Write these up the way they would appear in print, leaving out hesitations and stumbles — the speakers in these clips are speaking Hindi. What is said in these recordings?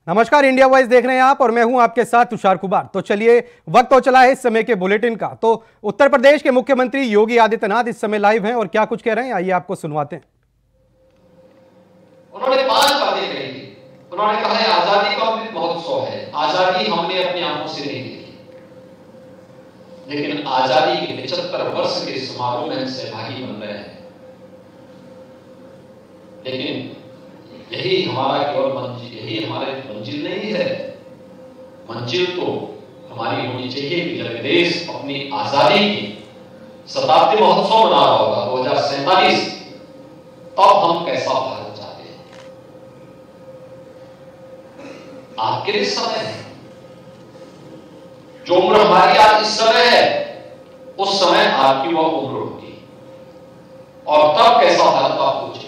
नमस्कार, इंडिया वॉइस देख रहे हैं आप और मैं हूं आपके साथ तुषार कुमार। तो चलिए, वक्त हो चला है इस समय के बुलेटिन का। तो उत्तर प्रदेश के मुख्यमंत्री योगी आदित्यनाथ इस समय लाइव हैं और क्या कुछ कह रहे हैं आइए आपको सुनवाते हैं। उन्होंने 5 बातें कही थी। उन्होंने कहा है आजादी का अमृत महोत्सव है, आजादी हमने अपनी आंखों से नहीं देखी, लेकिन आजादी के 75 वर्ष के समारोह में हम सहभागी बन रहे हैं। लेकिन यही हमारा केवल मंजिल, यही हमारे मंजिल नहीं है। मंजिल तो हमारी होनी चाहिए कि जब देश अपनी आजादी की शताब्दी महोत्सव मना रहा होगा 2047, तब हम कैसा भारत चाहते हैं। आपके लिए समय है, जो उम्र हमारी आज इस समय है, उस समय आपकी वह उम्र होगी और तब कैसा भारत आपको चाहिए।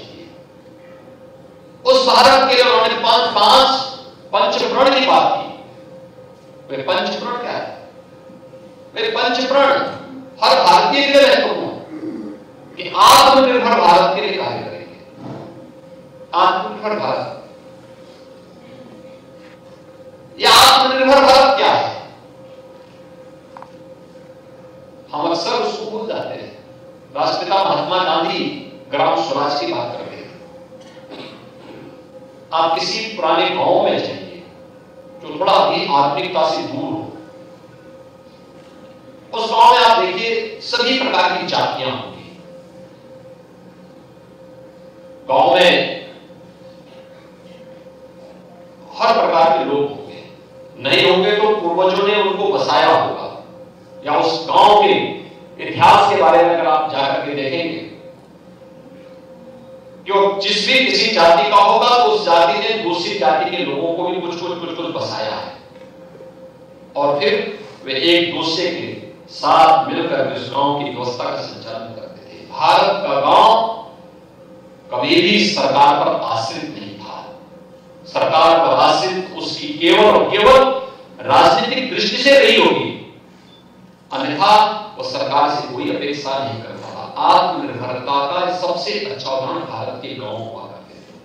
उस भारत के लिए उन्होंने पांच पंचप्रण की बात की। वे पंचप्रण क्या है? वे पंचप्रण हर भारतीय के लिए महत्वपूर्ण कि आत्मनिर्भर भारत के लिए कार्य करेंगे। आत्मनिर्भर भारत, यह आत्मनिर्भर भारत क्या है? हम अक्सर उसको भूल जाते हैं। राष्ट्रपिता महात्मा गांधी ग्राम स्वराज की बात करते हैं। आप किसी पुराने गांव में जाइए जो थोड़ा भी आधुनिकता से दूर हो, उस गांव में आप देखिए सभी प्रकार की जातियां होंगी। गांव में हर प्रकार के लोग होंगे, नहीं होंगे तो पूर्वजों ने उनको बसाया होगा, या उस गांव के इतिहास के बारे में अगर आप जाकर के देखेंगे, जिस भी किसी जाति का होगा तो उस जाति ने दूसरी जाति के लोगों को भी कुछ बसाया है और फिर वे एक दूसरे के साथ मिलकर उस गांव की व्यवस्था का संचालन करते थे। भारत का गांव कभी भी सरकार पर आश्रित नहीं था। सरकार पर आश्रित उसकी केवल और केवल राजनीतिक दृष्टि से रही होगी, अन्यथा वह सरकार से कोई अपेक्षा नहीं करता। आत्मनिर्भरता का सबसे अच्छा उदाहरण भारत के गांव हुआ करते थे।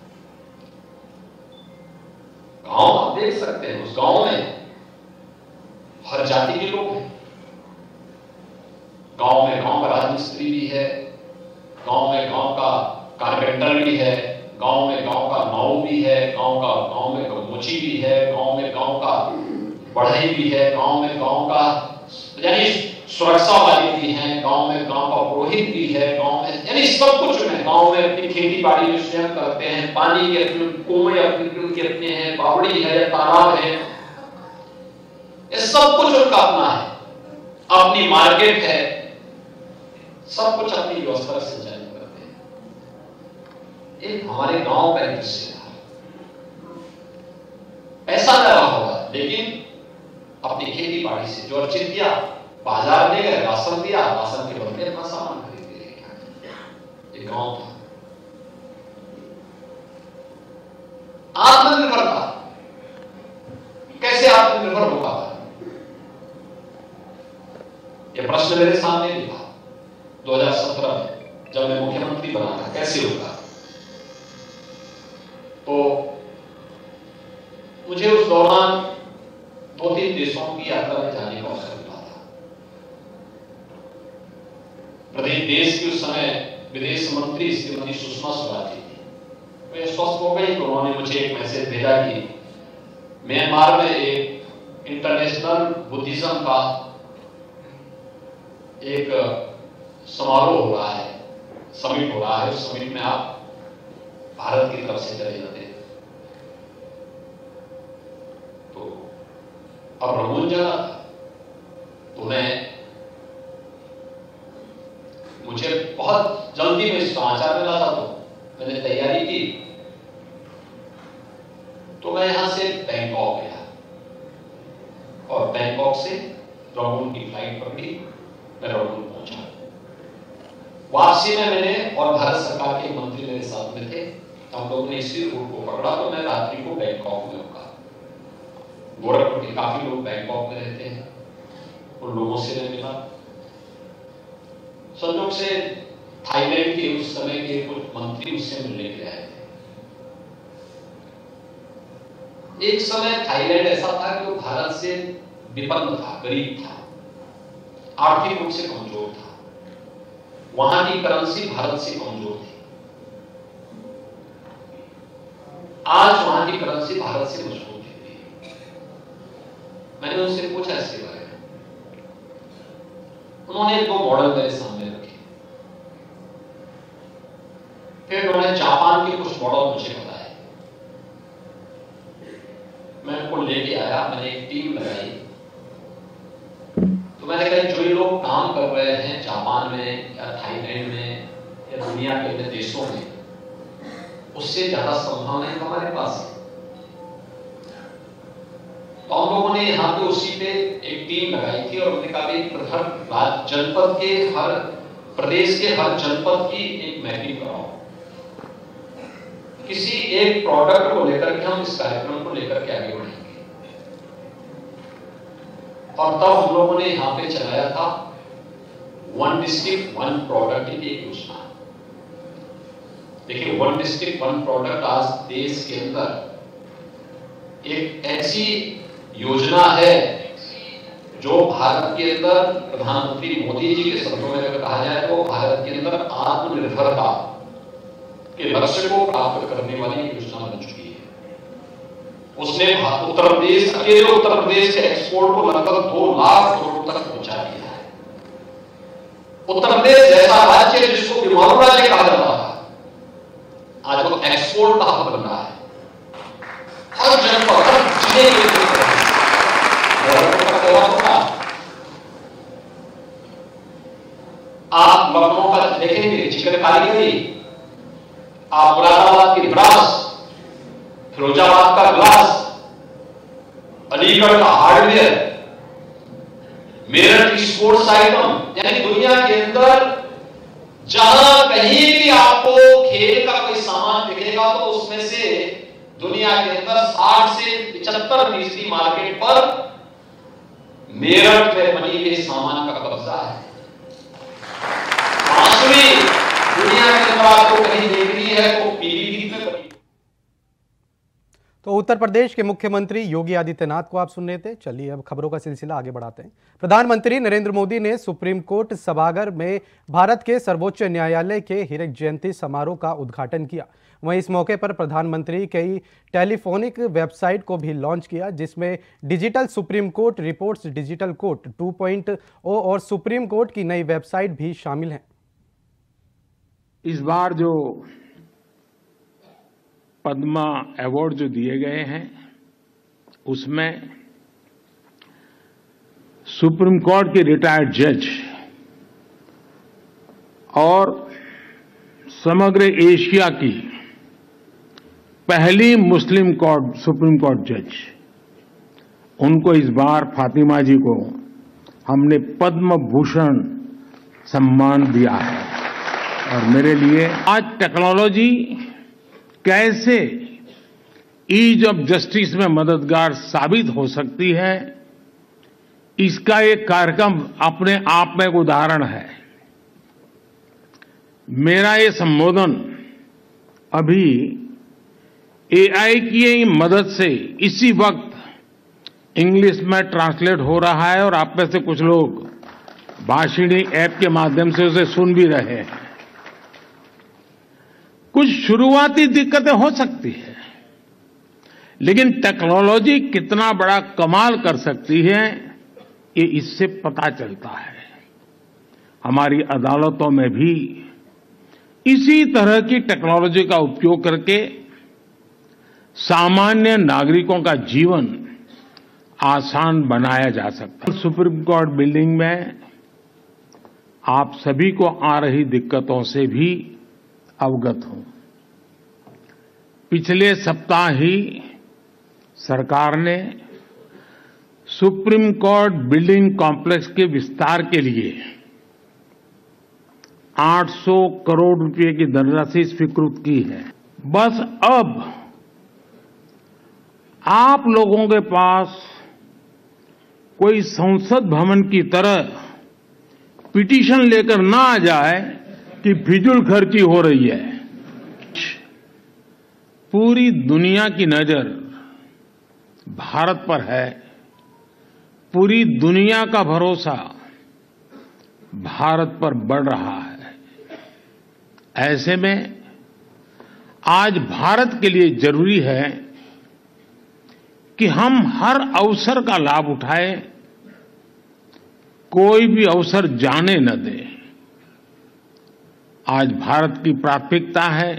गांव आप देख सकते हैं, उस गांव में हर जाति के लोग हैं। गांव में गांव का राजमिस्त्री भी है, गांव में गांव का कारपेंटर भी है, गांव में गांव का नाऊ भी है, गांव में मोची भी है, गांव में गांव का बढ़ई भी है, गांव में गांव का यानी सुरक्षा वाले भी हैं, गांव में गांव का पुरोहित भी है, गांव में यानी सब कुछ है। गांव में अपनी खेती बाड़ी में स्वयं करते हैं, पानी के अपने कुएं अपने हैं, बावड़ी है, तालाब है, ये सब कुछ उनका अपना है, अपनी मार्केट है, सब कुछ अपनी व्यवस्था से संचालित करते हैं। एक हमारे गांव का दृश्य था, ऐसा न रहा होगा, लेकिन अपनी खेती बाड़ी से जो अर्जित किया, बाजार ले गए, राशन दिया, राशन के बदले अपना सामान खरीद के लेके आए। ये गांव था। आत्मनिर्भरता कैसे आत्मनिर्भर होगा? ये प्रश्न मेरे सामने भी था 2017 में जब मैं मुख्यमंत्री बना था, कैसे होगा? तो मुझे उस दौरान 2-3 देशों की यात्रा में जाने का अवसर मिला था। प्रदेश देश की उस समय विदेश मंत्री श्रीमती सुषमा स्वराज जी थी। वे स्वस्थ हो गई तो उन्होंने मुझे एक मैसेज भेजा कि म्यांमार में एक इंटरनेशनल बुद्धिज्म का एक समारोह हो रहा है, समिट हो रहा है, उस समिट में आप भारत की तरफ से चले जाते हैं। अब रमून जगह था, तो मुझे बहुत जल्दी में समाचार मिला था, तो मैंने तैयारी की। तो मैं यहां से बैंकॉक गया और बैंकॉक से रमून की फ्लाइट पकड़ी, मैं रमून पहुंचा। वापसी में मैंने और भारत सरकार के मंत्री मेरे साथ में थे, हम लोगों ने इसी रूट को पकड़ा। तो मैं रात्रि को बैंकॉक में रुका। गोरखपुर के काफी लोग बैंकॉक में रहते हैं, उन लोगों से मैं मिला। संयोग से थाईलैंड के उस समय के कुछ मंत्री उससे मिलने के लिए आए थे। एक समय थाईलैंड ऐसा था कि वो भारत से विपन्न था, गरीब था, आर्थिक रूप से कमजोर था, वहां की करेंसी भारत से कमजोर थी। आज वहां की करेंसी भारत से मजबूत है। मैंने उनसे पूछा इसके बारे में, उन्होंने दो मॉडल मेरे सामने रखे, फिर उन्होंने जापान के कुछ मॉडल मुझे बताए। मैं उनको लेके आया, मैंने एक टीम लगाई, तो मैंने कहा जो ये लोग काम कर रहे हैं जापान में या थाईलैंड में या दुनिया के अन्य देशों में, उससे ज्यादा संभावनाएं हमारे पास है। तो हम लोगों ने यहाँ पे उसी पे एक टीम लगाई थी और हमने कहा कि हर जनपद के, हर प्रदेश के हर जनपद की एक मैपिंग कराओ, किसी एक प्रोडक्ट को लेकर के हम इस कार्यक्रम को लेकर के आगे बढ़ेंगे। और तब हम लोगों ने यहां पे चलाया था वन डिस्ट्रिक्ट वन प्रोडक्ट की एक योजना। देखिए, वन डिस्ट्रिक्ट वन प्रोडक्ट आज देश के अंदर एक ऐसी योजना है जो भारत के अंदर प्रधानमंत्री मोदी जी के शब्दों में अगर कहा जाए तो भारत के अंदर आत्मनिर्भरता के लक्ष्य को प्राप्त करने वाली योजना बन चुकी है। उसने उत्तर प्रदेश, अकेले उत्तर प्रदेश के एक्सपोर्ट को लगभग 2 लाख करोड़ तक पहुंचा दिया है। उत्तर प्रदेश जैसा राज्य जिसको विमानों राज्य कहा जाता था, आज वो एक्सपोर्ट का हब बन रहा है। हर जनपद, हर जिले के आप लखनऊ का देखेंगे चिकन कारीगरी, आप मुरादाबाद की ब्रास, फिरोजाबाद का ग्लास, अलीगढ़ का हार्डवेयर, मेरठ की स्पोर्ट्स आइटम, यानी दुनिया के अंदर जहां कहीं भी आपको खेल का कोई सामान दिखेगा तो उसमें से दुनिया के अंदर 60 से 75% मार्केट पर मेरठ में बनी हुई सामान का कब्जा है। बांसुरी दुनिया के अंदर आपको कहीं देखनी है तो पीलीभीत में बनी। तो उत्तर प्रदेश के मुख्यमंत्री योगी आदित्यनाथ को आप सुन रहे थे। चलिए अब खबरों का सिलसिला आगे बढ़ाते हैं। प्रधानमंत्री नरेंद्र मोदी ने सुप्रीम कोर्ट सभागार में भारत के सर्वोच्च न्यायालय के हीरक जयंती समारोह का उद्घाटन किया। वहीं इस मौके पर प्रधानमंत्री कई टेलीफोनिक वेबसाइट को भी लॉन्च किया, जिसमें digital supreme court reports, digital court 2.0 और सुप्रीम कोर्ट की नई वेबसाइट भी शामिल हैं। इस बार जो पद्मा अवार्ड जो दिए गए हैं उसमें सुप्रीम कोर्ट के रिटायर्ड जज और समग्र एशिया की पहली मुस्लिम कोर्ट सुप्रीम कोर्ट जज, उनको इस बार फातिमा जी को हमने पद्म भूषण सम्मान दिया है। और मेरे लिए आज टेक्नोलॉजी कैसे ईज ऑफ जस्टिस में मददगार साबित हो सकती है, इसका एक कार्यक्रम अपने आप में एक उदाहरण है। मेरा ये संबोधन अभी एआई की मदद से इसी वक्त इंग्लिश में ट्रांसलेट हो रहा है और आप में से कुछ लोग भाषिणी ऐप के माध्यम से उसे सुन भी रहे हैं। कुछ शुरुआती दिक्कतें हो सकती है, लेकिन टेक्नोलॉजी कितना बड़ा कमाल कर सकती है ये इससे पता चलता है। हमारी अदालतों में भी इसी तरह की टेक्नोलॉजी का उपयोग करके सामान्य नागरिकों का जीवन आसान बनाया जा सकता है। सुप्रीम कोर्ट बिल्डिंग में आप सभी को आ रही दिक्कतों से भी अवगत हूं। पिछले सप्ताह ही सरकार ने सुप्रीम कोर्ट बिल्डिंग कॉम्प्लेक्स के विस्तार के लिए 800 करोड़ रुपए की धनराशि स्वीकृत की है। बस अब आप लोगों के पास कोई संसद भवन की तरह पिटीशन लेकर ना आ जाए कि फिजूल खर्ची हो रही है। पूरी दुनिया की नजर भारत पर है, पूरी दुनिया का भरोसा भारत पर बढ़ रहा है। ऐसे में आज भारत के लिए जरूरी है कि हम हर अवसर का लाभ उठाएं, कोई भी अवसर जाने न दें। आज भारत की प्राथमिकता है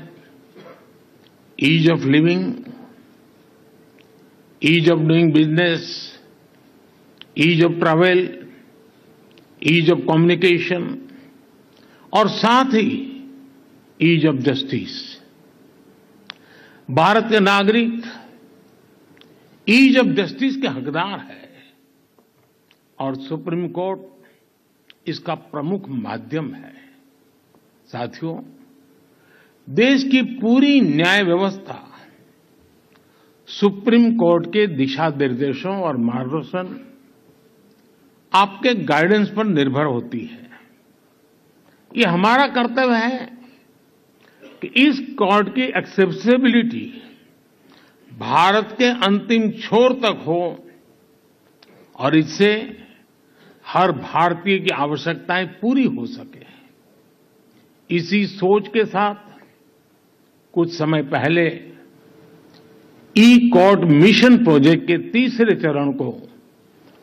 ease of living, ease of doing business, ease of travel, ease of communication और साथ ही ईज ऑफ जस्टिस। भारत के नागरिक ईज ऑफ जस्टिस के हकदार है और सुप्रीम कोर्ट इसका प्रमुख माध्यम है। साथियों, देश की पूरी न्याय व्यवस्था सुप्रीम कोर्ट के दिशा निर्देशों और मार्गदर्शन, आपके गाइडेंस पर निर्भर होती है। ये हमारा कर्तव्य है कि इस कोर्ट की एक्सेसिबिलिटी भारत के अंतिम छोर तक हो और इससे हर भारतीय की आवश्यकताएं पूरी हो सके। इसी सोच के साथ कुछ समय पहले ई कोर्ट मिशन प्रोजेक्ट के तीसरे चरण को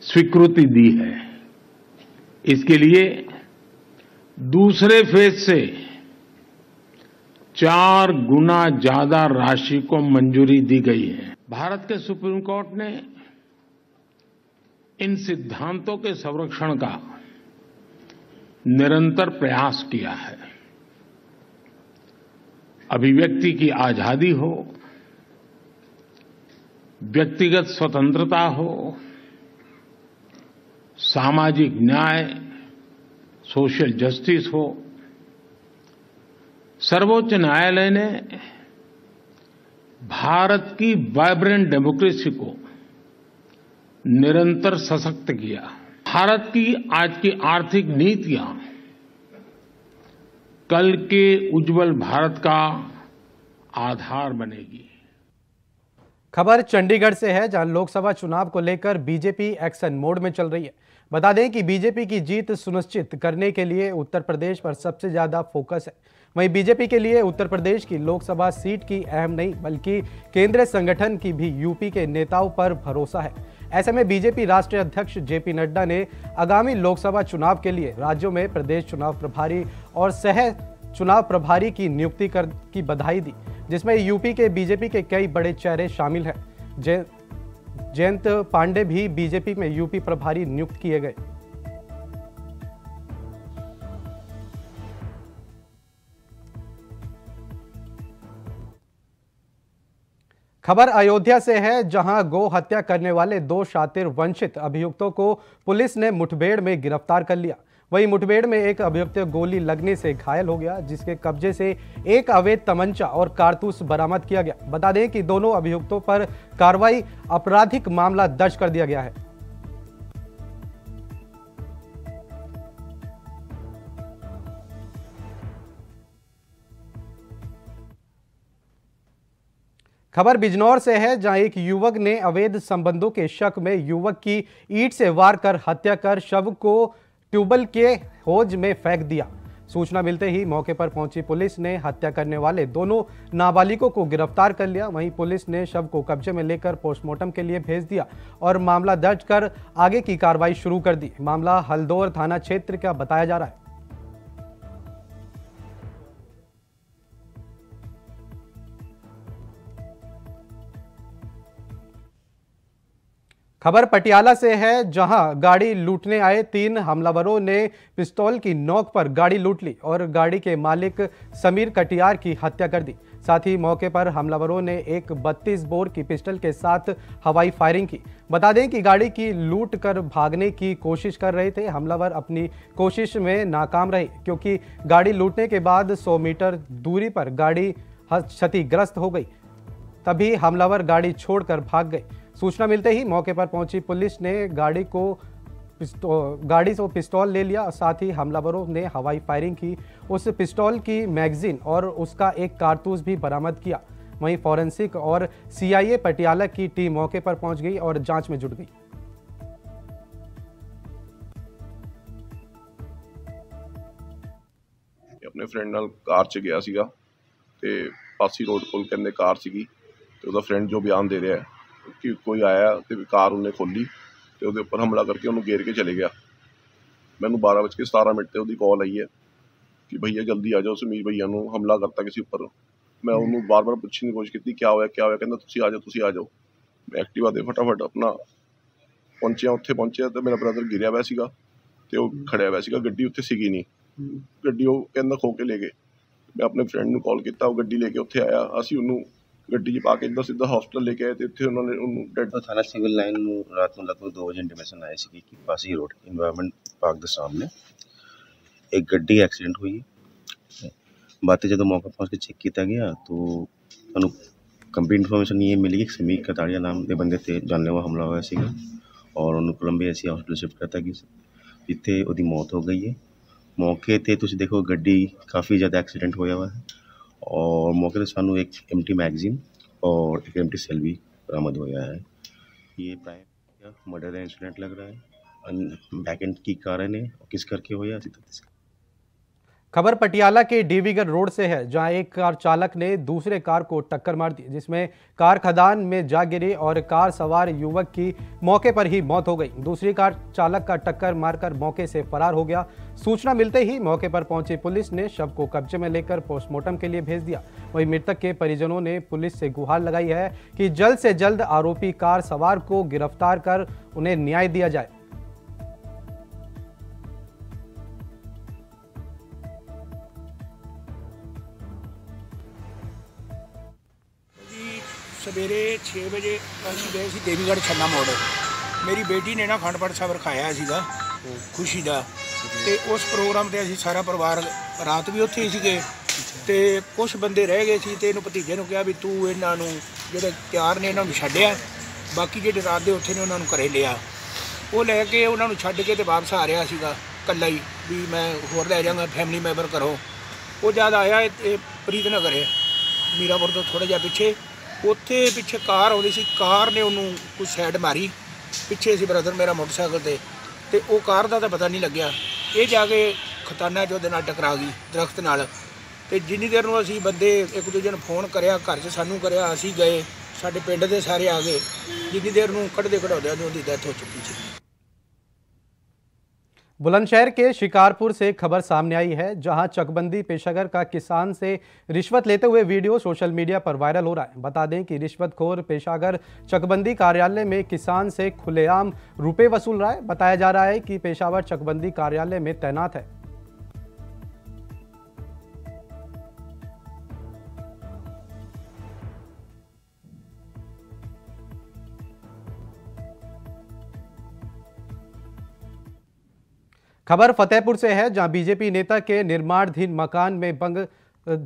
स्वीकृति दी है। इसके लिए दूसरे फेज से 4 गुना ज्यादा राशि को मंजूरी दी गई है। भारत के सुप्रीम कोर्ट ने इन सिद्धांतों के संरक्षण का निरंतर प्रयास किया है। अभिव्यक्ति की आजादी हो, व्यक्तिगत स्वतंत्रता हो, सामाजिक न्याय, सोशल जस्टिस हो, सर्वोच्च न्यायालय ने भारत की वाइब्रेंट डेमोक्रेसी को निरंतर सशक्त किया। भारत की आज की आर्थिक नीतियां कल के उज्जवल भारत का आधार बनेगी। खबर चंडीगढ़ से है, जहां लोकसभा चुनाव को लेकर बीजेपी एक्शन मोड में चल रही है। बता दें कि बीजेपी की जीत सुनिश्चित करने के लिए उत्तर प्रदेश पर सबसे ज्यादा फोकस है। वहीं बीजेपी के लिए उत्तर प्रदेश की लोकसभा सीट की अहम नहीं बल्कि केंद्रीय संगठन की भी यूपी के नेताओं पर भरोसा है। ऐसे में बीजेपी राष्ट्रीय अध्यक्ष जेपी नड्डा ने आगामी लोकसभा चुनाव के लिए राज्यों में प्रदेश चुनाव प्रभारी और सह चुनाव प्रभारी की नियुक्ति की बधाई दी, जिसमें यूपी के बीजेपी के कई बड़े चेहरे शामिल हैं। जयंत पांडे भी बीजेपी में यूपी प्रभारी नियुक्त किए गए। खबर अयोध्या से है, जहां गौ हत्या करने वाले 2 शातिर वंचित अभियुक्तों को पुलिस ने मुठभेड़ में गिरफ्तार कर लिया। वहीं मुठभेड़ में एक अभियुक्त गोली लगने से घायल हो गया, जिसके कब्जे से एक अवैध तमंचा और कारतूस बरामद किया गया। बता दें कि दोनों अभियुक्तों पर कार्रवाई आपराधिक मामला दर्ज कर दिया गया है। खबर बिजनौर से है, जहां एक युवक ने अवैध संबंधों के शक में युवक की ईंट से वार कर हत्या कर शव को ट्यूबवेल के हौज में फेंक दिया। सूचना मिलते ही मौके पर पहुंची पुलिस ने हत्या करने वाले दोनों नाबालिगों को गिरफ्तार कर लिया। वहीं पुलिस ने शव को कब्जे में लेकर पोस्टमार्टम के लिए भेज दिया और मामला दर्ज कर आगे की कार्रवाई शुरू कर दी। मामला हल्दौर थाना क्षेत्र का बताया जा रहा है। खबर पटियाला से है, जहां गाड़ी लूटने आए 3 हमलावरों ने पिस्तौल की नोक पर गाड़ी लूट ली और गाड़ी के मालिक समीर कटियार की हत्या कर दी। साथ ही मौके पर हमलावरों ने एक 32 बोर की पिस्टल के साथ हवाई फायरिंग की। बता दें कि गाड़ी की लूट कर भागने की कोशिश कर रहे थे। हमलावर अपनी कोशिश में नाकाम रहे, क्योंकि गाड़ी लूटने के बाद 100 मीटर दूरी पर गाड़ी क्षतिग्रस्त हो गई। तभी हमलावर गाड़ी छोड़कर भाग गए। सूचना मिलते ही मौके पर पहुंची पुलिस ने गाड़ी से पिस्तौल ले लिया। साथ ही हमलावरों ने हवाई फायरिंग की। उस पिस्तौल की मैगजीन और उसका एक कारतूस भी बरामद किया। वहीं फॉरेंसिक और सीआईए पटियाला की टीम मौके पर पहुंच गई और जांच में जुट गई। अपने फ्रेंड नाल कार 'ਚ ਗਿਆ ਸੀਗਾ ਤੇ ਪਾਸੀ ਰੋਡ ਕੋਲ ਕਹਿੰਦੇ ਕਾਰ ਸੀਗੀ ਤੇ ਉਹਦਾ ਫਰੈਂਡ ਜੋ ਬਿਆਨ ਦੇ ਰਿਹਾ ਹੈ ਕਿ ਕੋਈ ਆਇਆ ਤੇ ਕਾਰ ਉਹਨੇ ਖੋਲੀ ਤੇ ਉਹਦੇ ਉੱਪਰ ਹਮਲਾ ਕਰਕੇ ਉਹਨੂੰ ਘੇਰ ਕੇ ਚਲੇ ਗਿਆ। ਮੈਨੂੰ 12:17 ਤੇ ਉਹਦੀ ਕਾਲ ਆਈ ਹੈ ਕਿ ਭਈਆ ਜਲਦੀ ਆ ਜਾਓ, ਸਮੀਰ ਭਈਆ ਨੂੰ ਹਮਲਾ ਕਰਤਾ ਕਿਸੇ ਉੱਪਰ। ਮੈਂ ਉਹਨੂੰ ਬਾਰ-ਬਾਰ ਪੁੱਛਣ ਦੀ ਕੋਸ਼ਿਸ਼ ਕੀਤੀ, ਕਿਆ ਹੋਇਆ ਕਹਿੰਦਾ ਤੁਸੀਂ ਆ ਜਾਓ। ਮੈਂ ਐਕਟਿਵਾ ਤੇ ਫਟਾਫਟ ਆਪਣਾ ਉੱਥੇ ਪਹੁੰਚਿਆ ਤੇ ਮੇਰਾ ਬ੍ਰਦਰ ਗਿਰਿਆ ਹੋਇਆ ਸੀਗਾ ਤੇ ਉਹ ਖੜਿਆ ਹੋਇਆ ਸੀਗਾ, ਗੱਡੀ ਉੱਥੇ ਸੀਗੀ ਨਹੀਂ। ਗੱਡੀ ਉਹ ਕਹਿੰਦਾ ਖੋ ਕੇ ਲੈ ਗਏ। ਮੈਂ ਆਪਣੇ ਫਰੈਂਡ ਨੂੰ ਕਾਲ ਕੀਤਾ, ਉਹ ਗੱਡੀ ਲੈ ਕੇ ਉੱਥੇ ਆਇਆ। ਅਸੀਂ ਉਹਨੂੰ ਗੱਡੀ 'ਚ ਪਾ ਕੇ ਸਿੱਧਾ ਹਸਪਤਾਲ ਲੈ ਕੇ ਆਏ ਤੇ ਇੱਥੇ ਉਹਨਾਂ ਨੇ ਉਹਨੂੰ ਡੈਡ। थाना सिविल लाइन में रात ਨੂੰ लगभग 2 ਵਜੇ इंटीमेशन आया ਸੀ ਕਿ ਪਾਸੀ ਰੋਡ ਇਨਵਾਇਰਨਮੈਂਟ ਪਾਰਕ ਦੇ ਸਾਹਮਣੇ ਇੱਕ ਗੱਡੀ ਐਕਸੀਡੈਂਟ ਹੋਈ ਹੈ। ਬਾਅਦ ਜਦੋਂ ਮੌਕਾ ਪਹੁੰਚ ਕੇ ਚੈੱਕ ਕੀਤਾ ਗਿਆ तो ਸਾਨੂੰ ਕੰਪਲੀਟ ਇਨਫੋਰਮੇਸ਼ਨ ਇਹ ਮਿਲੀ ਕਿ ਸਮੀਰ ਕਤਾੜੀਆ ਨਾਮ ਦੇ ਬੰਦੇ ਤੇ ਜਾਨਲੇਵਾ ਹਮਲਾ ਹੋਇਆ ਸੀਗਾ ਔਰ ਉਹਨੂੰ ਕੋਲੰਬੀਆ ਐਸੀ ਹਸਪਤਾਲ ਸ਼ਿਫਟ ਕਰਤਾ ਗਿਆ, ਜਿੱਥੇ ਉਹਦੀ ਮੌਤ ਹੋ ਗਈ ਹੈ। ਮੌਕੇ ਤੇ ਤੁਸੀਂ ਦੇਖੋ ਗੱਡੀ ਕਾफ़ी ज़्यादा एक्सीडेंट होया हुआ है और मौके पे सानू एक एम्प्टी मैगजीन और एक एम्प्टी सेल भी बरामद होया है। ये प्राइम मर्डर का इंसिडेंट लग रहा है। बैक एंड की कारण है किस करके होया अभी तक। खबर पटियाला के डीवीगढ़ रोड से है, जहां एक कार चालक ने दूसरे कार को टक्कर मार दी, जिसमें कार खदान में जा गिरी और कार सवार युवक की मौके पर ही मौत हो गई। दूसरी कार चालक का टक्कर मारकर मौके से फरार हो गया। सूचना मिलते ही मौके पर पहुंची पुलिस ने शव को कब्जे में लेकर पोस्टमार्टम के लिए भेज दिया। वहीं मृतक के परिजनों ने पुलिस से गुहार लगाई है कि जल्द से जल्द आरोपी कार सवार को गिरफ्तार कर उन्हें न्याय दिया जाए। सवेरे 6 ਵਜੇ ਅਸੀਂ ਗਏ ਸੀ ਦੇਵੀਗੜ੍ਹ ਛੰਨਾ ਮੋੜ। ਮੇਰੀ ਬੇਟੀ ਨੇ ਨਾ ਅਖੰਡ ਪਾਠ ਸਾਹਿਬ ਰਖਾਇਆ ਸੀਗਾ ਖੁਸ਼ੀ ਦਾ, ਤੇ ਉਸ ਪ੍ਰੋਗਰਾਮ ਤੇ ਅਸੀਂ ਸਾਰਾ ਪਰਿਵਾਰ ਰਾਤ ਵੀ ਉੱਥੇ ਹੀ ਸੀਗੇ ਤੇ ਕੁਝ ਬੰਦੇ ਰਹਿ ਗਏ ਸੀ ਤੇ ਇਹਨੂੰ ਭਤੀਜੇ ਨੂੰ ਕਿਹਾ ਵੀ ਤੂੰ ਇਹਨਾਂ ਨੂੰ ਜਿਹੜੇ ਤਿਆਰ ਨੇ ਇਹਨਾਂ ਨੂੰ ਛੱਡਿਆ, ਬਾਕੀ ਜਿਹੜੇ ਰਾਤ ਦੇ ਉੱਥੇ ਨੇ ਉਹਨਾਂ ਨੂੰ ਘਰੇ ਲਿਆ। ਉਹ ਲੈ ਕੇ ਉਹਨਾਂ ਨੂੰ ਛੱਡ ਕੇ ਤੇ ਵਾਪਸ ਆ ਰਿਹਾ ਸੀਗਾ ਇਕੱਲਾ ਹੀ, ਵੀ ਮੈਂ ਹੋਰ ਲੈ ਜਾਵਾਂਗਾ ਫੈਮਿਲੀ ਮੈਂਬਰ ਘਰੋਂ। ਉਹ ਜਦ ਆਇਆ ਇਹ ਪ੍ਰੀਤ ਨਗਰ ਹੈ ਮੀਰਾਪੁਰ ਤੋਂ ਥੋੜ੍ਹਾ ਜਿਹਾ ਪਿੱਛੇ, ਉੱਥੇ ਪਿੱਛੇ ਕਾਰ ਆਉਂਦੀ ਸੀ, ਕਾਰ ਨੇ ਉਹਨੂੰ ਕੋਈ ਸਾਈਡ ਮਾਰੀ। ਪਿੱਛੇ ਸੀ ਬ੍ਰਦਰ ਮੇਰਾ ਮੋਟਰਸਾਈਕਲ ਤੇ ਉਹ ਕਾਰ ਦਾ ਤਾਂ ਪਤਾ ਨਹੀਂ ਲੱਗਿਆ। ਇਹ ਜਾ ਕੇ ਖਤਾਨਾ 'ਚ ਉਹਦੇ ਨਾਲ ਟਕਰਾ ਗਈ ਦਰਖਤ ਨਾਲ। ਤੇ ਜਿੰਨੀ ਦੇਰ ਨੂੰ ਅਸੀਂ ਬੰਦੇ ਇੱਕ ਦੂਜੇ ਨੂੰ ਫੋਨ ਕਰਿਆ, ਘਰ 'ਚ ਸਾਨੂੰ ਕਰਿਆ, ਅਸੀਂ ਗਏ, ਸਾਡੇ ਪਿੰਡ ਦੇ ਸਾਰੇ ਆ ਗਏ। ਜਿੰਨੀ ਦੇਰ ਨੂੰ ਕੱਢਦੇ ਕਢਾਉਂਦਿਆਂ ਨੂੰ ਉਹਦੀ ਡੈਥ ਹੋ ਚੁੱਕੀ ਸੀ। बुलंदशहर के शिकारपुर से खबर सामने आई है, जहां चकबंदी पेशागर का किसान से रिश्वत लेते हुए वीडियो सोशल मीडिया पर वायरल हो रहा है। बता दें कि रिश्वतखोर पेशागर चकबंदी कार्यालय में किसान से खुलेआम रुपए वसूल रहा है। बताया जा रहा है कि पेशावर चकबंदी कार्यालय में तैनात है। खबर फतेहपुर से है, जहां बीजेपी नेता के निर्माणाधीन मकान में बंग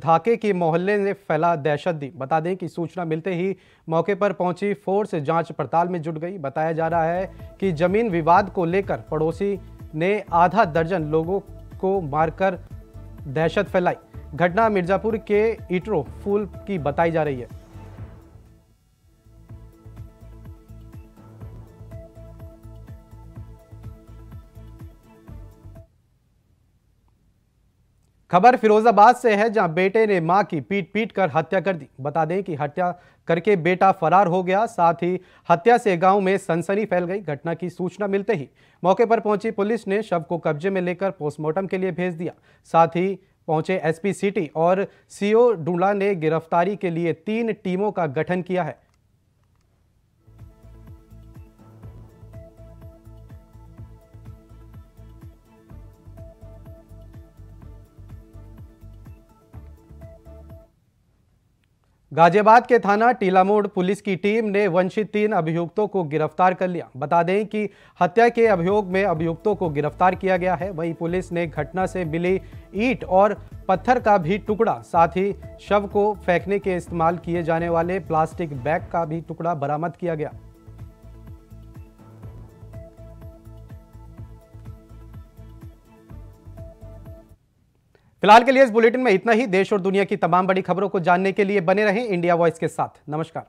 धाके के मोहल्ले ने फैला दहशत दी। बता दें कि सूचना मिलते ही मौके पर पहुंची फोर्स जांच पड़ताल में जुट गई। बताया जा रहा है कि जमीन विवाद को लेकर पड़ोसी ने आधा दर्जन लोगों को मारकर दहशत फैलाई। घटना मिर्जापुर के ईटरो फूल की बताई जा रही है। खबर फिरोजाबाद से है, जहां बेटे ने मां की पीट कर हत्या कर दी। बता दें कि हत्या करके बेटा फरार हो गया। साथ ही हत्या से गांव में सनसनी फैल गई। घटना की सूचना मिलते ही मौके पर पहुंची पुलिस ने शव को कब्जे में लेकर पोस्टमार्टम के लिए भेज दिया। साथ ही पहुंचे एसपी सिटी और सीओ डूला ने गिरफ्तारी के लिए 3 टीमों का गठन किया है। गाजियाबाद के थाना टीलामोड़ पुलिस की टीम ने वंचित 3 अभियुक्तों को गिरफ्तार कर लिया। बता दें कि हत्या के अभियोग में अभियुक्तों को गिरफ्तार किया गया है। वहीं पुलिस ने घटना से मिली ईंट और पत्थर का भी टुकड़ा, साथ ही शव को फेंकने के इस्तेमाल किए जाने वाले प्लास्टिक बैग का भी टुकड़ा बरामद किया गया। फिलहाल के लिए इस बुलेटिन में इतना ही। देश और दुनिया की तमाम बड़ी खबरों को जानने के लिए बने रहें इंडिया वॉइस के साथ। नमस्कार।